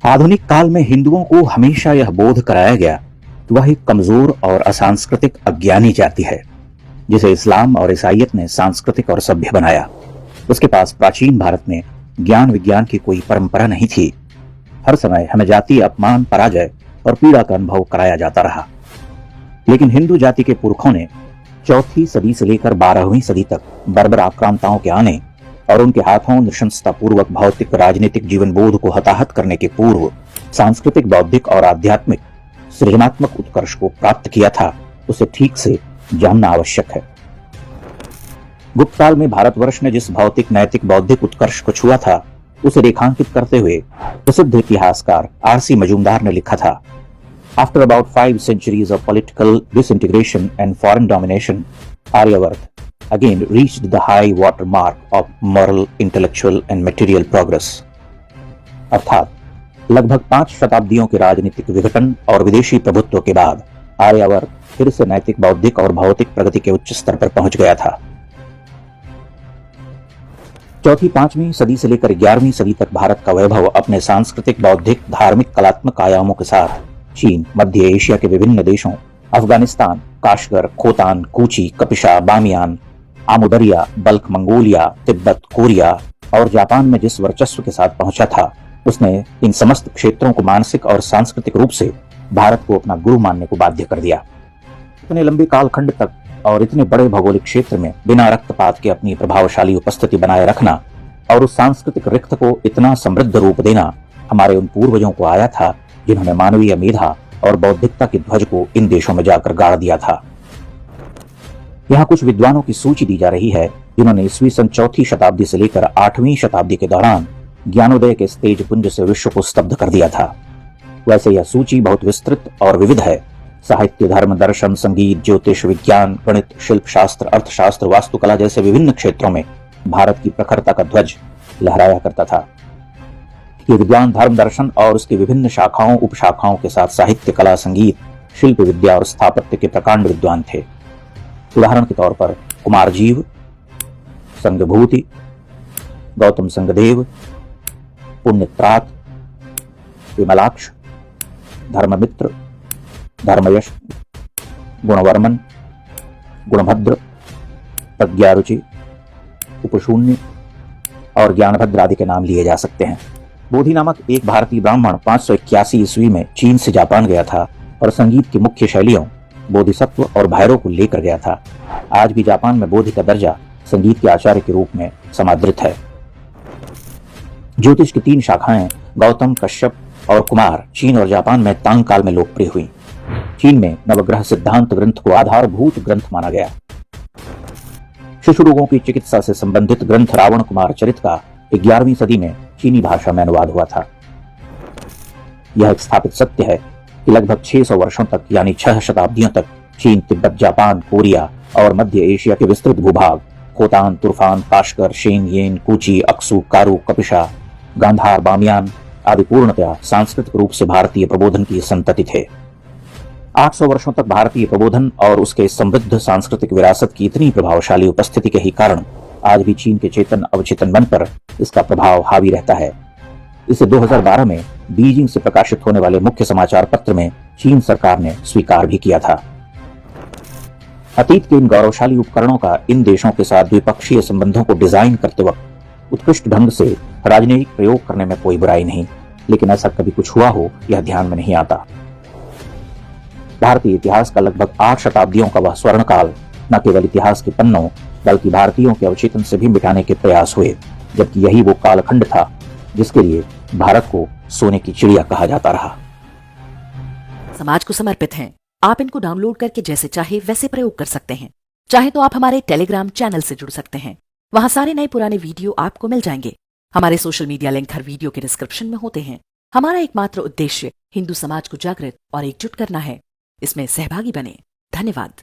आधुनिक काल में हिंदुओं को हमेशा यह बोध कराया गया कि वह एक कमजोर और असांस्कृतिक अज्ञानी जाति है, जिसे इस्लाम और ईसाइयत ने सांस्कृतिक और सभ्य बनाया। उसके पास प्राचीन भारत में ज्ञान विज्ञान की कोई परंपरा नहीं थी। हर समय हमें जातीय अपमान, पराजय और पीड़ा का अनुभव कराया जाता रहा। लेकिन हिंदू जाति के पुरखों ने 4वीं सदी से लेकर 12वीं सदी तक बर्बर आक्रांताओं के आने और उनके हाथों नृशंसतापूर्वक भौतिक राजनीतिक जीवन बोध को हताहत करने के पूर्व सांस्कृतिक, बौद्धिक और आध्यात्मिक सृजनात्मक उत्कर्ष को प्राप्त किया था, उसे ठीक से जानना आवश्यक है। गुप्त काल में भारतवर्ष ने जिस भौतिक, नैतिक, बौद्धिक उत्कर्ष को छुआ था, उसे रेखांकित करते हुए प्रसिद्ध इतिहासकार आरसी मजूमदार ने लिखा था, After about 5 centuries of political disintegration and foreign domination, Aryavarth again reached the high water mark of moral, intellectual and material progress. अर्थात लगभग 5 शताब्दियों के राजनीतिक विघटन और विदेशी प्रभुत्व के बाद आर्यावर्त फिर से नैतिक, बौद्धिक और भौतिक प्रगति के उच्च स्तर पर पहुंच गया था। 4वीं 5वीं सदी से लेकर 11वीं सदी तक भारत का वैभव अपने सांस्कृतिक, बौद्धिक, धार्मिक, कलात्मक आयामों के साथ चीन, मध्य एशिया के विभिन्न देशों, Afghanistan, Kashgar, Khotan, Kucha, Kapisa, Bamiyan, Amudarya, Balkh, Mongolia, Tibet, Korea और जापान में जिस वर्चस्व के साथ पहुंचा था, उसने इन समस्त क्षेत्रों को मानसिक और सांस्कृतिक रूप से भारत को अपना गुरु मानने को बाध्य कर दिया। इतने लंबे कालखंड तक और इतने बड़े भौगोलिक क्षेत्र में बिना रक्तपात के अपनी प्रभावशाली उपस्थिति बनाए रखना और उस सांस्कृतिक रिक्त को इतना समृद्ध रूप देना हमारे उन पूर्वजों को आया था, जिन्होंने मानवीय मेधा और बौद्धिकता की ध्वज को इन देशों में जाकर गाड़ दिया था। यहाँ कुछ विद्वानों की सूची दी जा रही है, जिन्होंने ईस्वी सन 4वीं शताब्दी से लेकर 8वीं शताब्दी के दौरान ज्ञानोदय के तेज पुंज से विश्व को स्तब्ध कर दिया था। वैसे यह सूची बहुत विस्तृत और विविध है। साहित्य, धर्म, दर्शन, संगीत, ज्योतिष, विज्ञान, गणित, शिल्प शास्त्र, अर्थशास्त्र, वास्तुकला जैसे विभिन्न क्षेत्रों में भारत की प्रखरता का ध्वज लहराया करता था। ये विद्वान धर्म, दर्शन और उसकी विभिन्न शाखाओं, उपशाखाओं के साथ साहित्य, कला, संगीत, शिल्प विद्या और स्थापत्य के प्रकांड विद्वान थे। उदाहरण के तौर पर कुमारजीव, संघभूति, गौतम संघदेव, पुण्यत्रात, विमलाक्ष, धर्ममित्र, धर्मयश, गुणवर्मन, गुणभद्र, प्रज्ञारुचि, उपशून्य और ज्ञानभद्र आदि के नाम लिए जा सकते हैं। बोधि नामक एक भारतीय ब्राह्मण 581 ईस्वी में चीन से जापान गया था और संगीत की मुख्य शैलियों बोधिसत्व और भैरव को लेकर गया था। आज भी जापान में बोधि का दर्जा संगीत के आचार्य के रूप में समादृत है। ज्योतिष की 3 शाखाएं गौतम, कश्यप और कुमार चीन और जापान में तांग काल में लोकप्रिय हुई। चीन में नवग्रह सिद्धांत ग्रंथ को आधारभूत ग्रंथ माना गया। शिशु रोगों की चिकित्सा से संबंधित ग्रंथ रावण कुमार चरित का 11वीं सदी में चीनी भाषा में अनुवाद हुआ था। यह एक स्थापित सत्य है कि लगभग 600 वर्षों तक यानी 6 शताब्दियों तक चीन, तिब्बत, जापान, कोरिया और मध्य एशिया के विस्तृत भूभाग खोतान, तुर्फान, काशगर, शेन, येन, कूची, अक्सू, कारु, कपिशा, गांधार, बामियान आदि पूर्णतया सांस्कृतिक रूप से भारतीय प्रबोधन की संतति थे। 800 वर्षों तक भारतीय प्रबोधन और उसके समृद्ध सांस्कृतिक विरासत की इतनी प्रभावशाली उपस्थिति के ही कारण आज भी चीन के चेतन अवचेतन मन पर इसका प्रभाव हावी रहता है। इसे 2012 में बीजिंग से प्रकाशित होने वाले मुख्य समाचार पत्र में चीन सरकार ने स्वीकार भी किया था। अतीत के इन गौरवशाली उपकरणों का इन देशों के साथ द्विपक्षीय संबंधों को डिजाइन करते वक्त उत्कृष्ट ढंग से राजनीतिक प्रयोग करने में कोई बुराई नहीं, लेकिन ऐसा कभी कुछ हुआ हो यह ध्यान में नहीं आता। भारतीय इतिहास का लगभग 8 शताब्दियों का वह स्वर्ण काल न केवल इतिहास के पन्नों बल्कि भारतीयों के अवचेतन से भी मिटाने के प्रयास हुए, जबकि यही वो कालखंड था जिसके लिए भारत को सोने की चिड़िया कहा जाता रहा। समाज को समर्पित हैं। आप इनको डाउनलोड करके जैसे चाहे वैसे प्रयोग कर सकते हैं। चाहे तो आप हमारे टेलीग्राम चैनल से जुड़ सकते हैं। वहां सारे नए पुराने वीडियो आपको मिल जाएंगे। हमारे सोशल मीडिया लिंक हर वीडियो के डिस्क्रिप्शन में होते हैं। हमारा एकमात्र उद्देश्य हिंदू समाज को जागृत और एकजुट करना है। इसमें सहभागी बने। धन्यवाद।